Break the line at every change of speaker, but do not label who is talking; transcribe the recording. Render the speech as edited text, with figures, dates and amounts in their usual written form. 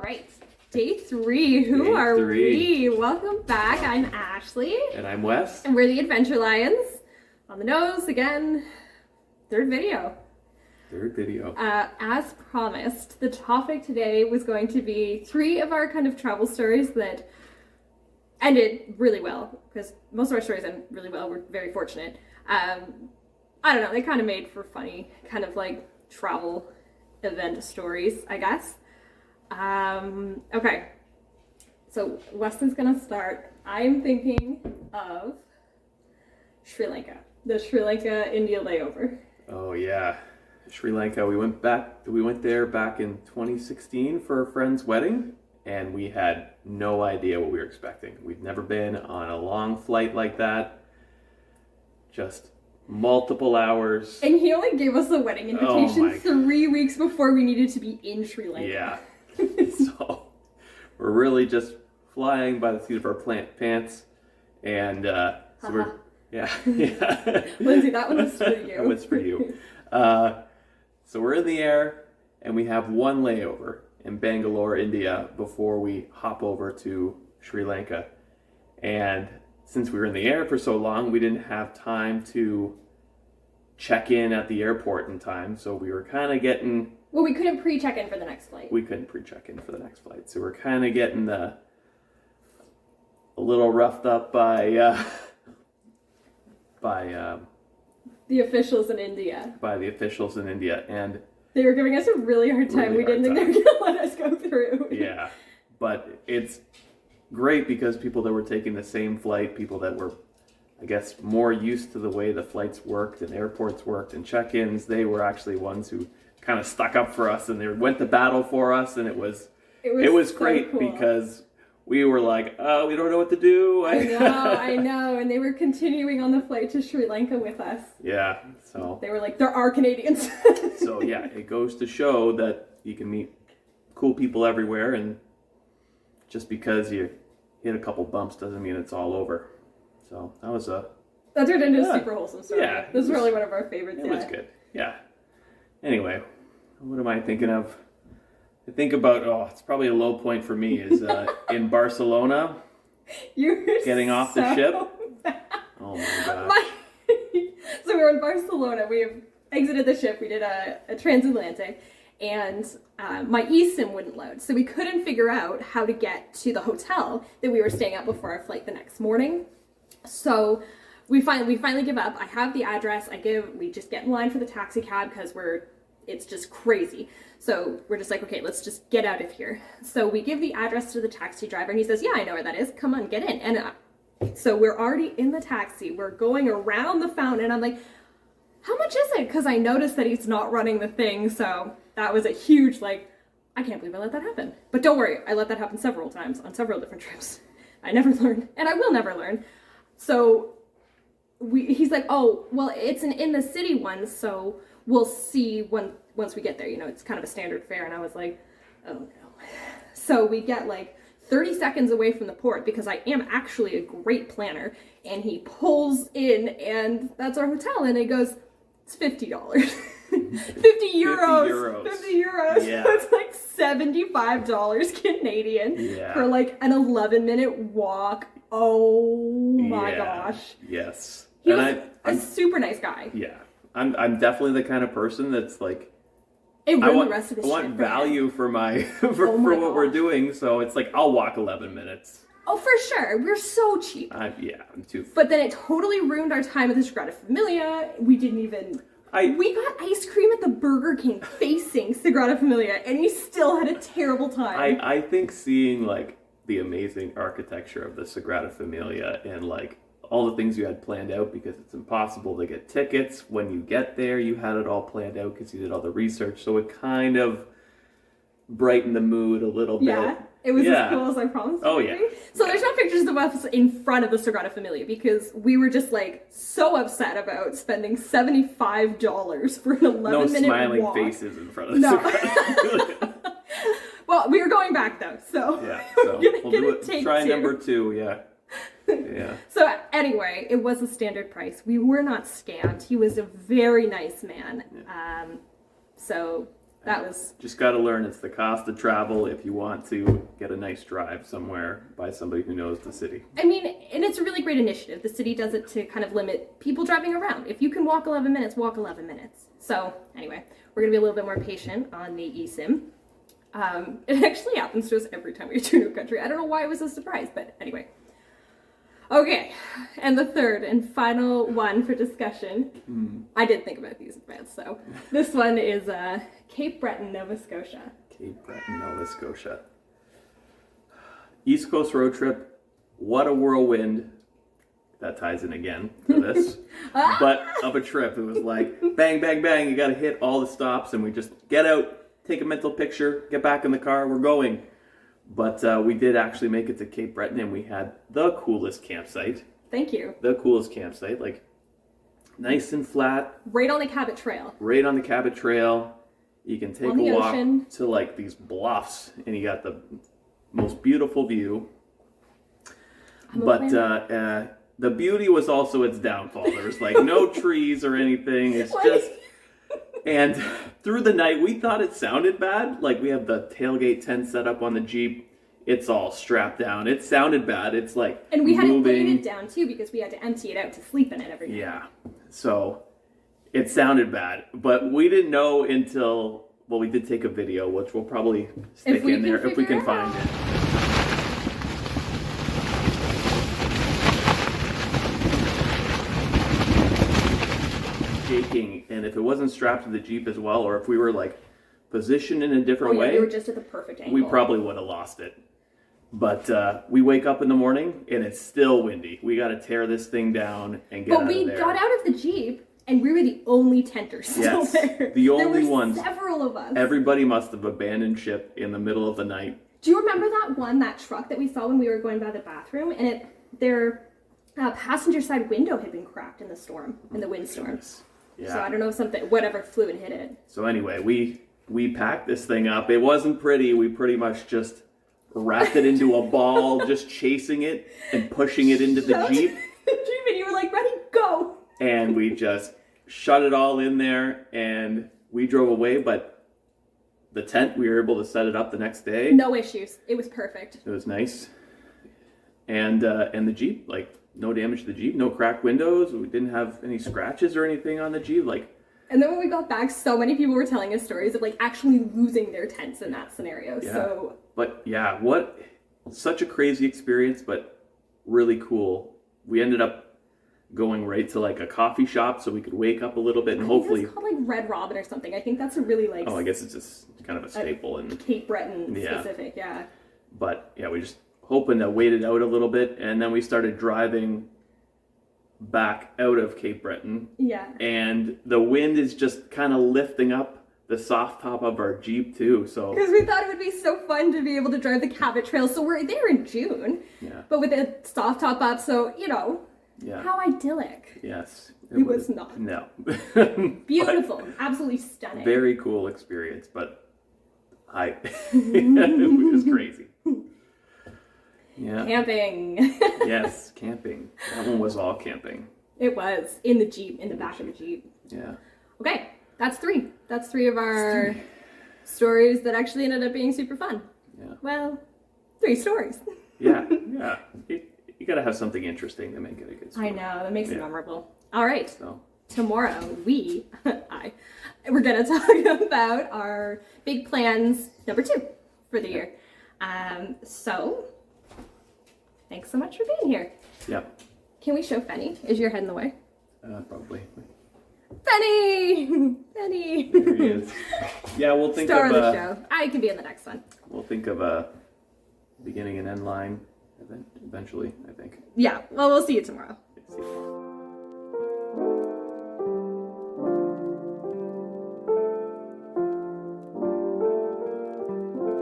right, day 3. Who
Day
are
3.
we? Welcome back. I'm Ashley.
And I'm Wes.
And we're the Adventure Lions. On the nose again. Third video. As promised, the topic today was going to be 3 of our kind of travel stories that ended really well, because most of our stories end really well. We're very fortunate. I don't know, they kind of made for funny, kind of like travel event stories, I guess. Okay, so Weston's gonna start. I'm thinking of Sri Lanka, the Sri Lanka India layover.
Oh yeah, Sri Lanka. We went there back in 2016 for a friend's wedding, and we had no idea what we were expecting. We'd never been on a long flight like that. Just multiple hours.
And he only gave us a wedding invitation 3 weeks before we needed to be in Sri Lanka.
Yeah. So we're really just flying by the seat of our pants, and so we're yeah.
Lindsay, that one was for you.
That was for you. So we're in the air, and we have one layover in Bangalore, India, before we hop over to Sri Lanka. And since we were in the air for so long, we didn't have time to check in at the airport in time. So we were kind of getting...
Well, we couldn't pre-check in for the next flight.
We couldn't pre-check in for the next flight. So we're kind of getting a little roughed up by
the officials in India.
By the officials in India. And
they were giving us a really hard time. We didn't think they were going to let us go through.
Yeah. But it's great because people that were taking the same flight, people that were, I guess, more used to the way the flights worked and airports worked and check-ins, they were actually ones who kind of stuck up for us and they went to battle for us, and it was so great, cool. Because we were like, oh, we don't know what to do.
I know, and they were continuing on the flight to Sri Lanka with us.
Yeah, so
they were like, there are Canadians.
So yeah, it goes to show that you can meet cool people everywhere, and just because you hit a couple bumps doesn't mean it's all over. So that
turned into a super wholesome story.
Yeah,
this is really one of our favorites.
It was good. Yeah. Anyway, what am I thinking of? I think about, it's probably a low point for me is in Barcelona.
You're
getting off the ship. Bad. Oh my god.
So we were in Barcelona. We have exited the ship. We did a transatlantic, and my eSIM wouldn't load. So we couldn't figure out how to get to the hotel that we were staying at before our flight the next morning. So we finally give up. I have the address. We just get in line for the taxi cab because it's just crazy. So we're just like, okay, let's just get out of here. So we give the address to the taxi driver, and he says, yeah, I know where that is. Come on, get in. And so we're already in the taxi. We're going around the fountain. I'm like, how much is it? Because I noticed that he's not running the thing. So that was a huge, like, I can't believe I let that happen. But don't worry, I let that happen several times on several different trips. I never learned, and I will never learn. So he's like, oh, well, it's an in the city one, so we'll see once we get there. You know, it's kind of a standard fare. And I was like, oh no. So we get like 30 seconds away from the port, because I am actually a great planner, and he pulls in, and that's our hotel, and it goes, it's $50. 50 euros. 50 euros.
Yeah.
That's like $75 Canadian for like an 11-minute walk. Oh my gosh.
Yes.
He was a super nice guy.
Yeah. I'm definitely the kind of person that's like,
I want the rest of the
I want value for what we're doing, so it's like I'll walk 11 minutes.
Oh, for sure. We're so cheap.
I'm too.
But then it totally ruined our time at the Sagrada Familia. We didn't even... we got ice cream at the Burger King facing Sagrada Familia, and we still had a terrible time.
I think seeing like the amazing architecture of the Sagrada Familia and like all the things you had planned out, because it's impossible to get tickets. When you get there, you had it all planned out because you did all the research. So it kind of brightened the mood a little bit.
Yeah, it was as cool as I promised.
Oh, yeah.
So there's no pictures of us in front of the Sagrada Familia, because we were just like so upset about spending $75 for an 11-minute walk.
No smiling faces in front of the Sagrada Familia.
Well, we were going back though, so
yeah. So we'll do it. Try
2.
number 2. Yeah. Yeah.
So anyway, it was a standard price. We were not scammed. He was a very nice man.
Yeah.
So that was...
Just got to learn it's the cost of travel if you want to get a nice drive somewhere by somebody who knows the city.
I mean, and it's a really great initiative. The city does it to kind of limit people driving around. If you can walk 11 minutes, walk 11 minutes. So anyway, we're going to be a little bit more patient on the eSIM. It actually happens to us every time we go to a new country. I don't know why it was a surprise, but anyway. Okay, and the third and final one for discussion. I did think about these in advance, so this one is Cape Breton, Nova Scotia.
Cape Breton, Nova Scotia. East Coast road trip. What a whirlwind. That ties in again to this. But of a trip, it was like bang, bang, bang. You got to hit all the stops, and we just get out, take a mental picture, get back in the car, we're going. But we did actually make it to Cape Breton, and we had the coolest campsite.
Thank you.
The coolest campsite, like nice and flat.
Right on the Cabot Trail.
Right on the Cabot Trail. You can take a walk
ocean.
to like these bluffs, and you got the most beautiful view. But the beauty was also its downfall. There was like no trees or anything. It's just... And through the night, we thought it sounded bad. Like, we have the tailgate tent set up on the Jeep. It's all strapped down. It sounded bad. It's like
and we had
moving.
it weighted down, too, because we had to empty it out to sleep in it every night.
Yeah. So, it sounded bad. But we didn't know until... Well, we did take a video, which we'll probably stick in there if we can find it. And if it wasn't strapped to the Jeep as well, or if we were like positioned in a different way,
we were just at the perfect angle.
We probably would have lost it. But we wake up in the morning and it's still windy. We got to tear this thing down and get out of there.
But we got out of the Jeep and we were the only tenters still there.
The only
there were
ones.
Several of us.
Everybody must have abandoned ship in the middle of the night.
Do you remember that truck that we saw when we were going by the bathroom, and their passenger side window had been cracked in the storm, in the windstorm. Yeah. So I don't know, whatever flew and hit it. So
anyway, we packed this thing up. It wasn't pretty. We pretty much just wrapped it into a ball, just chasing it and pushing it into the Jeep.
And you were like, ready, go.
And we just shut it all in there and we drove away. But the tent, we were able to set it up the next day.
No issues. It was perfect.
It was nice. And the Jeep, like, no damage to the Jeep, no cracked windows. We didn't have any scratches or anything on the Jeep.
And then when we got back, so many people were telling us stories of like actually losing their tents in that scenario.
Yeah.
So,
but yeah, such a crazy experience, but really cool. We ended up going right to like a coffee shop so we could wake up a little bit and hopefully.
It's called like Red Robin or something. I think that's a really like.
Oh, I guess it's just kind of a staple in
Cape Breton specific, yeah.
But yeah, we just hoping to wait it out a little bit, and then we started driving back out of Cape Breton.
Yeah.
And the wind is just kind of lifting up the soft top of our Jeep too. So
because we thought it would be so fun to be able to drive the Cabot Trail. So we're there in June.
Yeah.
But with the soft top up, so
yeah.
How idyllic.
Yes.
It was not.
No.
Beautiful. Absolutely stunning.
Very cool experience, but it was crazy. Yeah.
Camping.
Yes, camping. That one was all camping.
It was. In the Jeep, in the back of the Jeep.
Yeah.
Okay, that's three. That's three of our stories that actually ended up being super fun.
Yeah.
Well, 3 stories.
Yeah. You gotta have something interesting to make it a good story.
I know, that makes it memorable. All right.
So
tomorrow we're gonna talk about our big plans number 2 for the year. So thanks so much for being here.
Yeah.
Can we show Fenny? Is your head in the way?
Probably.
Fenny! Fenny!
There he is. Yeah, we'll think
Star
of
of the show. I can be in the next one.
We'll think of a beginning and end line eventually, I think.
Yeah, well, we'll see you tomorrow.